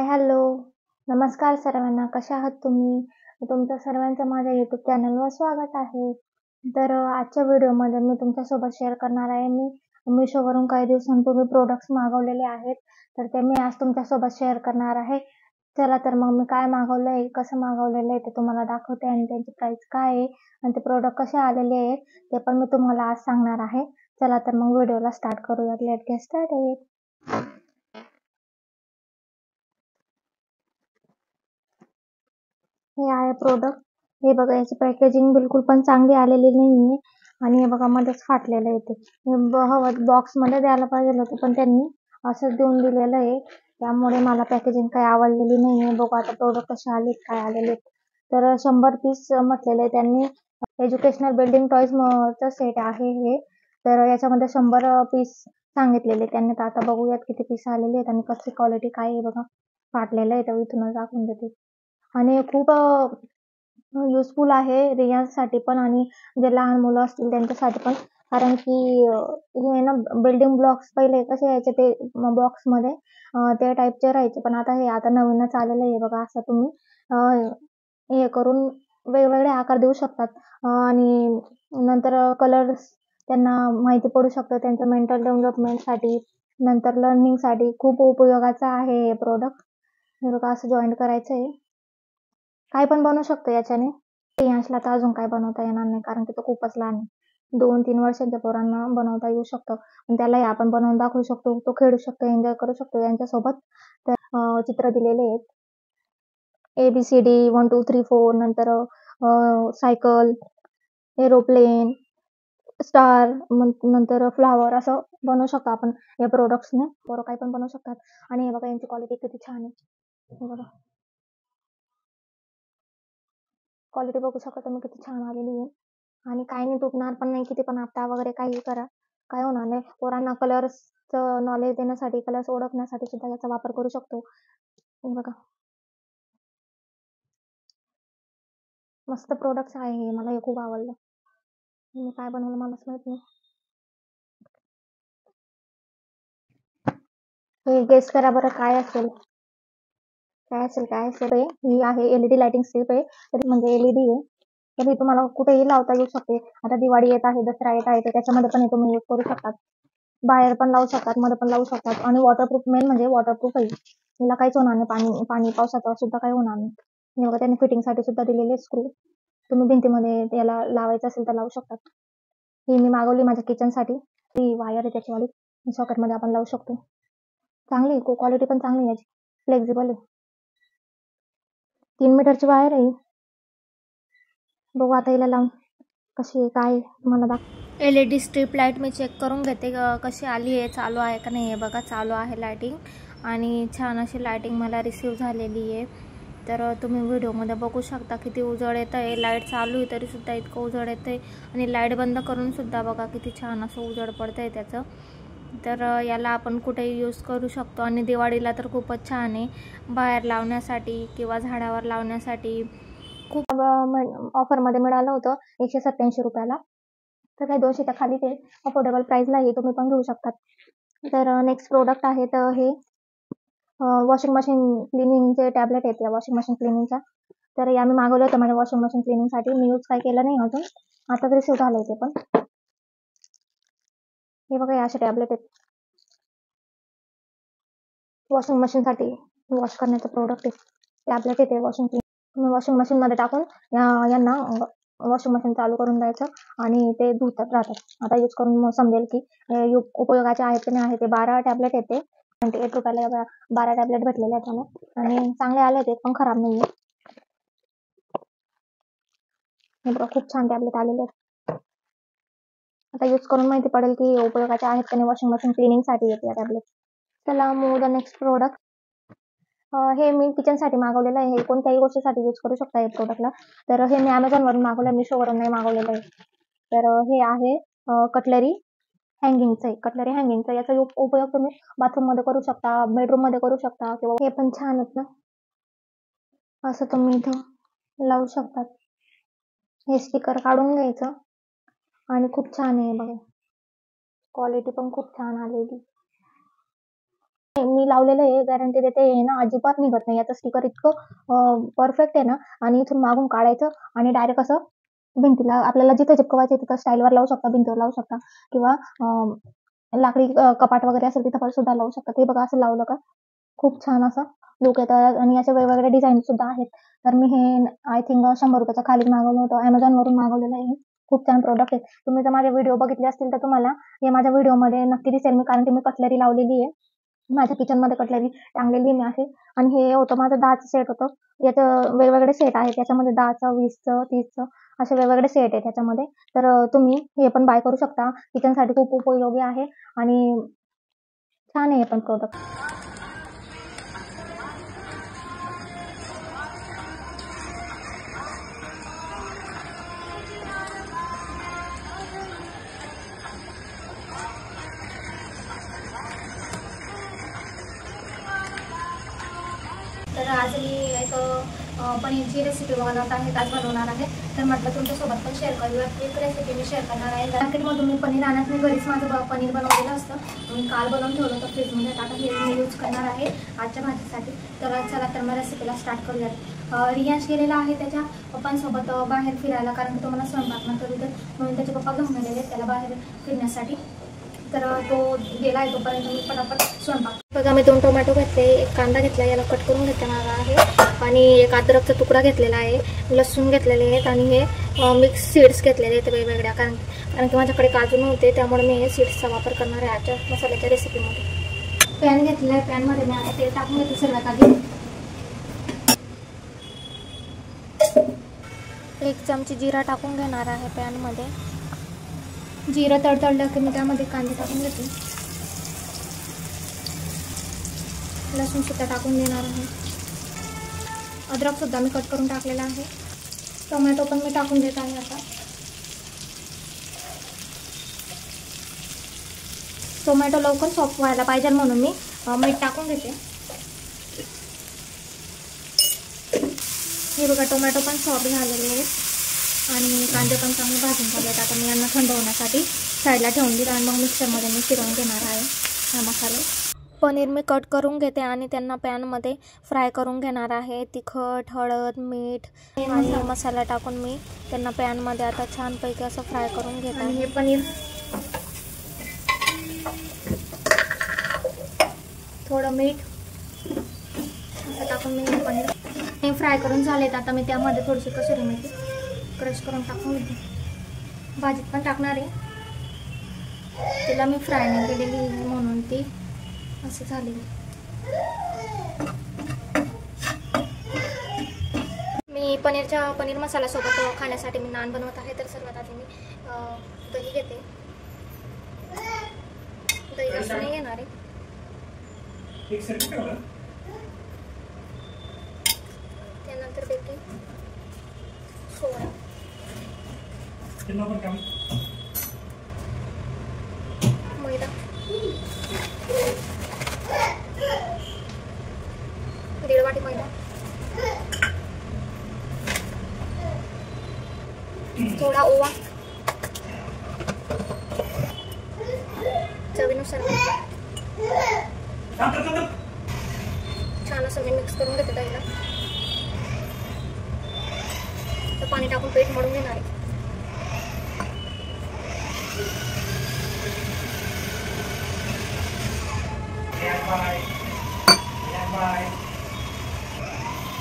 Hello. नमस्कार सर्वांना. कशा आहात तुम्ही? तुमचं सर्वांचं माझ्या YouTube चॅनलवर स्वागत आहे. तर आजच्या व्हिडिओमध्ये मी तुमच्यासोबत शेअर करणार आहे. मी Meeshoवरून काही दिवसांपूर्वी प्रोडक्ट्स मागवलेले आहेत. तर ते मी आज तुमच्यासोबत शेअर करणार आहे. चला तर मग मी काय मागवलं आहे, कसं मागवलेलं आहे ते तुम्हाला दाखवते आणि त्यांची प्राईस काय आहे आणि ते प्रोडक्ट कसे आलेले आहेत ते पण मी तुम्हाला आज सांगणार आहे. चला तर मग व्हिडिओला स्टार्ट करूयात. Let's get started. हे आहे प्रोडक्ट. हे बघा, याची पॅकेजिंग बिलकुल पण चांगली आलेली नाहीये आणि हे बघा मध्येच फाटलेलं आहे ते. हवं बॉक्समध्ये द्यायला पाहिजे होतं पण त्यांनी असंच देऊन दिलेलं आहे. त्यामुळे मला पॅकेजिंग काही आवडलेली नाहीये. बघू आता प्रोडक्ट कसे आलेत, काय आलेले. तर 100 पीस म्हटलेले त्यांनी. एज्युकेशनल बिल्डिंग टॉयज चा सेट आहे हे. तर याच्यामध्ये 100 पीस सांगितलेले त्यांनी. तर आता बघूयात किती पीस आलेले आहेत आणि कसली क्वालिटी काय आहे. बघा फाटलेलं आहे, तर इथूनच दाखवून देते. आणि खूप युजफुल आहे रियांसाठी पण आणि जे लहान मुलं असतील त्यांच्यासाठी पण. कारण की हे ना बिल्डिंग ब्लॉक्स पहिले कसे यायचे ते बॉक्समध्ये ते टाईपचे राहायचे, पण आता नवीनच आलेलं आहे. बघा असं तुम्ही हे करून वेगवेगळे आकार देऊ शकतात आणि नंतर कलर्स त्यांना माहिती पडू शकतं त्यांच्या मेंटल डेव्हलपमेंटसाठी, नंतर लर्निंगसाठी खूप उपयोगाचं आहे हे प्रोडक्ट. हे बघा असं जॉईंट करायचं आहे. काय पण बनवू शकतो याच्याने. प्रियांशला तर अजून काय बनवता येणार नाही कारण की तो खूपच लहान आहे. 2-3 वर्षांच्या पोरांना बनवता येऊ शकतं. पण त्यालाही आपण बनवून दाखवू शकतो. तो खेळू शकतो, एन्जॉय करू शकतो यांच्यासोबत. तर चित्र दिलेले आहेत. ABCD 1 2 3 4 नंतर सायकल, एरोप्लेन, स्टार, नंतर फ्लॉवर असं बनवू शकतो आपण या प्रोडक्ट्सने. पोरं काही पण बनवू शकतात. आणि हे बघा यांची क्वालिटी किती छान आहे. हे बघा क्वालिटी बघू शकता तुम्ही किती छान आलेली आहे. आणि काही नाही, तुटणार पण नाही. किती पण आपटा वगैरे काही करा, काय होणार नाही. पोरांना कलर्सचं नॉलेज देण्यासाठी, कलर्स ओळखण्यासाठी सुद्धा याचा वापर करू शकतो. हे बघा मस्त प्रोडक्ट्स आहे हे. मला हे खूप आवडलं. मी काय बनवलं मलाच माहित नाही. हे गेस करा बरं काय असेल. ही आहे LED लाइटिंग स्ट्रिप आहे. तर म्हणजे LED आहे. तर हे तुम्हाला कुठेही लावता येऊ शकते. आता दिवाळी येत आहे, दसरा येत आहे, तर त्याच्यामध्ये पण हे तुम्ही यूज करू शकतात. बाहेर पण लावू शकतात, मध्ये पण लावू शकतात. आणि वॉटरप्रूफ, मेन म्हणजे वॉटरप्रूफ आहे. हिला काहीच होणार नाही, पाणी पाणी पावसाचं सुद्धा काही होणार नाही. हे बघा त्यांनी फिटिंगसाठी सुद्धा दिलेले स्क्रू. तुम्ही भिंतीमध्ये याला लावायचं असेल तर लावू शकतात. ही मी मागवली माझ्या किचनसाठी. ती वायर आहे त्याच्यावाली, सॉकेटमध्ये आपण लावू शकतो. चांगली क्वालिटी पण चांगली आहे याची, फ्लेक्झिबल आहे. 3 मीटरची वायर आहे. बघू आता हिला लावून कशी आहे काय तुम्हाला LED स्ट्रीप लाईट मी चेक करून घेते कशी आली आहे, चालू आहे का नाही. आहे बघा चालू आहे लाईटिंग आणि छान अशी लाईटिंग मला रिसीव झालेली आहे. तर तुम्ही व्हिडिओमध्ये बघू शकता किती उजळ येतं आहे. लाईट चालू आहे तरीसुद्धा इतकं उजळ येतं आहे आणि लाईट बंद करून सुद्धा बघा किती छान असं उजळ पडतं आहे त्याचं. तर याला आपण कुठेही यूज करू शकतो आणि दिवाळीला तर खूपच छान आहे बाहेर लावण्यासाठी किंवा झाडावर लावण्यासाठी. खूप ऑफरमध्ये मिळालं होतं 187 रुपयाला. तर काही 200च्या खाली ते अफोर्डेबल प्राईसला आहे, तुम्ही पण घेऊ शकतात. तर नेक्स्ट प्रोडक्ट आहे तर हे वॉशिंग मशीन क्लिनिंगचे टॅबलेट आहेत या वॉशिंग मशीन क्लिनिंगचा. तर या मी मागवलं होतं माझ्या वॉशिंग मशीन क्लिनिंगसाठी. मी यूज काही केलं नाही अजून, आताच रिसिव्ह झालं होते. पण हे बघा असे टॅबलेट आहेत वॉशिंग मशीनसाठी वॉश करण्याचं प्रोडक्ट आहे. टॅबलेट येते वॉशिंग क्लिनिंग. वॉशिंग मशीनमध्ये टाकून यांना वॉशिंग मशीन चालू करून द्यायचं आणि ते धुतात राहतात. आता यूज करून समजेल की उपयोगाचे आहेत की नाही आहे ते. 12 टॅबलेट येते. 28 रुपयाला 12 टॅबलेट भेटलेले आहेत मला आणि चांगले आले होते, पण खराब नाही आहे. हे बघा खूप छान टॅबलेट आलेले आहेत. आता यूज करून माहिती पडेल की उपयोगाचे आहेत की नाही. वॉशिंग मशीन क्लिनिंगसाठी येते या टॅबलेट. चला मूव द नेक्स्ट प्रोडक्ट. हे मी किचनसाठी मागवलेलं आहे. हे कोणत्याही गोष्टीसाठी यूज करू शकता या प्रोडक्टला. तर हे मी Amazonवरून मागवलं, Meeshoवरून नाही मागवलेलं आहे. तर हे आहे कटलरी हँगिंगचं आहे. कटलरी हँगिंगचं याचा उपयोग तुम्ही बाथरूममध्ये करू शकता, बेडरूममध्ये करू शकता किंवा हे पण छान आहेत ना, असं तुम्ही इथं लावू शकतात. हे स्टिकर काढून घ्यायचं आणि खूप छान आहे बघा, क्वालिटी पण खूप छान आलेली. मी लावलेलं आहे, गॅरंटी देते. हे ना अजिबात निघत नाही. याचं स्टिकर इतकं परफेक्ट आहे ना. आणि इथून मागून काढायचं आणि डायरेक्ट असं भिंतीला आपल्याला जिथे चिपकवायचं तिथं स्टाईलवर लावू शकता, भिंतीवर लावू शकता किंवा लाकडी कपाट वगैरे असेल तिथं पण सुद्धा लावू शकता. हे बघा असं लावलं का खूप छान असा लुक येतं आणि याचे वेगवेगळे डिझाईन सुद्धा आहेत. तर मी हे आय थिंक ₹100 खाली मागवलं होतं. Amazonवरून मागवलेलं आहे. खूप छान प्रॉडक्ट आहे. तुम्ही जर माझे व्हिडिओ बघितले असतील तर तुम्हाला हे माझ्या व्हिडिओमध्ये नक्की दिसेल मी, कारण की मी कटलरी लावलेली आहे. माझ्या किचनमध्ये कटलरी टांगलेली मी आहे. आणि हे होतं माझं 10चं सेट होतं. याचं वेगवेगळे सेट आहेत. त्याच्यामध्ये 10चं, 20चं, 30चं असे वेगवेगळे सेट आहेत त्याच्यामध्ये. तर तुम्ही हे पण बाय करू शकता. किचनसाठी खूप उपयोगी आहे आणि छान आहे हे पण प्रॉडक्ट. तर आज मी एक पनीरची रेसिपी बनवत आहे, आज बनवणार आहे. तर म्हटलं तुमच्यासोबत पण शेअर करूया. एक रेसिपी मी शेअर करणार आहे. मार्केटमधून मी पनीर आणत नाही, घरीच माझं पनीर बनवलेलं असतं. मी काल बनवून ठेवलं होतं फ्रीजमध्ये. आता हे मी यूज करणार आहे आजच्या भाजीसाठी. तर चला तर मग रेसिपीला स्टार्ट करूयात. रियांश गेलेला आहे त्याच्या पप्पांसोबत बाहेर फिरायला, कारण की तो मला स्वयंपाक न करू देत, म्हणून त्याचे पप्पा घेऊन गेलेले त्याला बाहेर फिरण्यासाठी. तर तो गेला आहे, तोपर्यंत मी पटापट स्वयंपाक. बघा मी 2 टोमॅटो घेतले, एक कांदा घेतला, याला कट करून घेतलेला आहे आणि एक अद्रकचा तुकडा घेतलेला आहे, लसूण घेतलेले आहेत आणि हे मिक्स सीड्स घेतलेले आहेत वेगवेगळ्या, कारण की माझ्याकडे काजू नव्हते, त्यामुळे मी हे सीड्सचा वापर करणार आहे आजच्या मसाल्याच्या रेसिपीमध्ये. पॅन घेतलेला आहे, पॅनमध्ये मी आता तेल टाकून घेते सर्वात आधी. 1 चमची जिरा टाकून घेणार आहे पॅनमध्ये. जिरं तडतडलं की मी त्यामध्ये कांदे टाकून घेते. लसूण सुद्धा टाकून देणार आहे. अद्रक सुद्धा मी कट करून टाकलेला आहे. टोमॅटो पण मी टाकून देत आहे आता. टोमॅटो लवकर सॉफ्ट व्हायला पाहिजे म्हणून मी मीठ टाकून घेते. हे बघा टोमॅटो पण सॉफ्ट झालेले आहेत आणि कांदे पण चांगले भाजून झाले आहेत. आता मी यांना थंड होण्यासाठी साईडला ठेवून दिलं आणि मग मिक्सरमध्ये मी फिरवून घेणार आहे हा मसाले. पनीर मी कट करून घेते आणि त्यांना पॅनमध्ये फ्राय करून घेणार आहे. तिखट, हळद, मीठ आणि मसाला टाकून मी त्यांना पॅनमध्ये आता छानपैकी असं फ्राय करून घेते. आणि हे पनीर थोडं मीठ असं टाकून मी हे पनीर हे फ्राय करून झालेत. आता मी त्यामध्ये थोडीशी कसुरी मेथी क्रश करून टाकून घेते. भाजीत पण टाकणार आहे, तिला मी फ्राय नाही केलेली म्हणून ती असं झालेली. मी पनीर मसाल्यासोबत खाण्यासाठी मी नान बनवत आहे. तर सर्वात आधी मी दही घेते. दही जास्त नाही घेणार आहे. त्यानंतर बेकिंग सोडा, मैदा, 1.5 वाटी मैदा, थोडा ओवा, चवीनुसार छान असं मी मिक्स करून घेते दहीला. तर पाणी टाकून पीठ मळून घेणार आहे.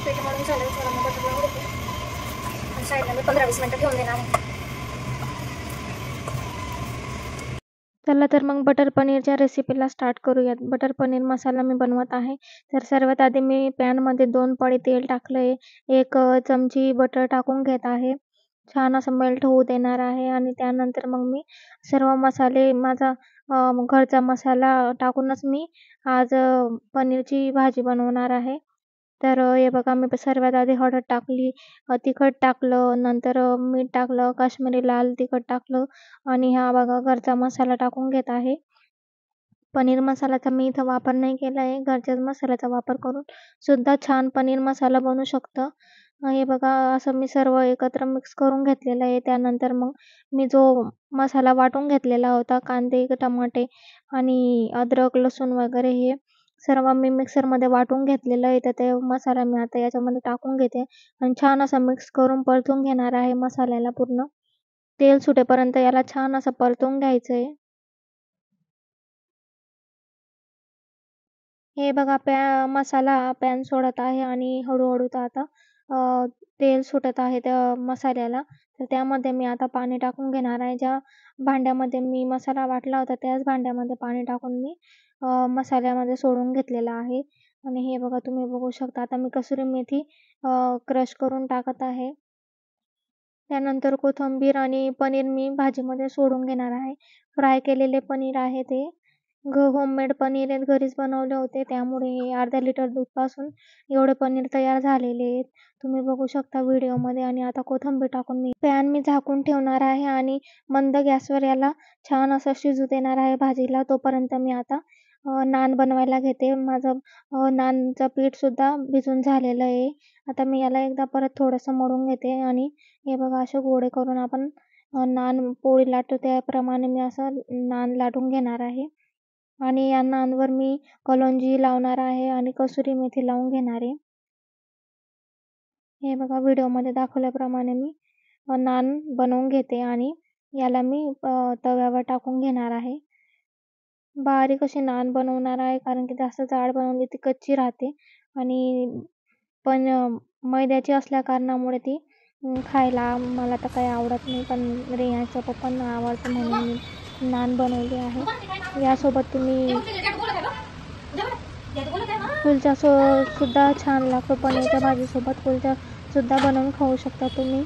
पीठ मळून झालं थोडा मग बटर लावून घेते आणि साईडला मी 15-20 मिनिटं ठेवून देणार आहे. चला तर मग बटर पनीरच्या रेसिपीला स्टार्ट करूयात. बटर पनीर मसाला मी बनवत आहे. तर सर्वात आधी मी पॅनमध्ये 2 पळी तेल टाकलं आहे. 1 चमची बटर टाकून घेत आहे. छान असं मेल्ट होऊ देणार आहे आणि त्यानंतर मग मी सर्व मसाले माझा घरचा मसाला टाकूनच मी आज पनीरची भाजी बनवणार आहे. तर हे बघा मी सर्वात आधी हळद टाकली, तिखट टाकलं, नंतर मीठ टाकलं, काश्मीरी लाल तिखट टाकलं आणि हा बघा घरचा मसाला टाकून घेत आहे. पनीर मसाल्याचा मी इथं वापर नाही केला आहे. घरच्याच मसाल्याचा वापर करून सुद्धा छान पनीर मसाला बनू शकतं. हे बघा असं मी सर्व एकत्र मिक्स करून घेतलेलं आहे. त्यानंतर मग मी जो मसाला वाटून घेतलेला होता, कांदे, टमाटे आणि अद्रक, लसूण वगैरे हे सर्व मी मिक्सरमध्ये वाटून घेतलेलं आहे. तर ते मसाला मी आता याच्यामध्ये टाकून घेते आणि छान असा मिक्स करून परतून घेणार आहे मसाल्याला पूर्ण. तेल सुटेपर्यंत याला छान असं परतून घ्यायचं आहे. हे बघा मसाला पॅन सोडत आहे आणि हळू-हळू तो आता तेल सुटत आहे त्या मसाल्याला. तर त्यामध्ये मी आता पाणी टाकून घेणार आहे. ज्या भांड्यामध्ये मी मसाला वाटला होता त्याच भांड्यामध्ये पाणी टाकून मी मसाल्यामध्ये सोडून घेतलेलं आहे. आणि हे बघा तुम्ही बघू शकता आता मी कसुरी मेथी क्रश करून टाकत आहे. त्यानंतर कोथिंबीर आणि पनीर मी भाजीमध्ये सोडून घेणार आहे. फ्राय केलेले पनीर आहे ते. होममेड पनीर आहे, घरीच बनवले होते. त्यामुळे हे अर्ध्या लिटर दूधपासून एवढे पनीर तयार झालेले आहेत. तुम्ही बघू शकता व्हिडिओमध्ये. आणि आता कोथिंबीर टाकून मी पॅन झाकून ठेवणार आहे आणि मंद गॅसवर याला छान असं शिजू देणार आहे भाजीला. तोपर्यंत मी आता नान बनवायला घेते. माझं नानचं पीठसुद्धा भिजून झालेलं आहे. आता मी याला एकदा परत थोडंसं मळून घेते आणि हे बघा असे गोळे करून आपण नान पोळी लाटतो त्याप्रमाणे मी असं नान लाटून घेणार आहे. आणि या नानवर मी कलोंजी लावणार आहे आणि कसुरी मेथी लावून घेणार आहे. हे बघा व्हिडिओमध्ये दाखवल्याप्रमाणे मी नान बनवून घेते आणि याला मी तव्यावर टाकून घेणार आहे. बारीक अशी नान बनवणार आहे कारण की जास्त जाड बनवली ती कच्ची राहते आणि पण मैद्याची असल्या कारणामुळे ती खायला मला तर काही आवडत नाही. पण रेयांच्या पप्पांना आवडतं म्हणून मी नान बनवली आहे. यासोबत तुम्ही कुलचा सुद्धा छान लागतो. पनीरच्या भाजीसोबत कुलचा सुद्धा बनवून खाऊ शकता तुम्ही.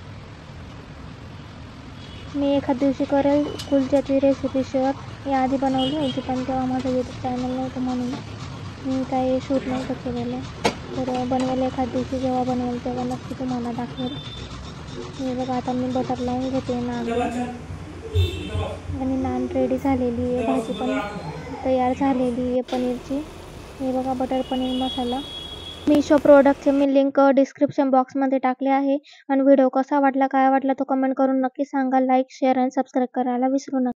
मी एखाद दिवशी करेल कुलच्याची रेसिपी शेअर. याआधी बनवली होती पण तेव्हा माझं यूट्यूब चॅनल नव्हतं म्हणून मी काही शूट नव्हतं केलेलं. तर बनवेल एखाद दिवशी, जेव्हा बनवेल तेव्हा नक्की तुम्हाला दाखवेल. हे बघा आता मी बटर लावून घेते नानला आणि नान रेडी झालेली आहे. भाजी पण तयार झालेली आहे पनीरची. हे बघा बटर पनीर मसाला. मीशो प्रोडक्टचे मी लिंक डिस्क्रिप्शन बॉक्समध्ये टाकले आहे. आणि व्हिडिओ कसा वाटला, काय वाटला तो कमेंट करून नक्की सांगा. लाईक, शेअर आणि सबस्क्राईब करायला विसरू नका.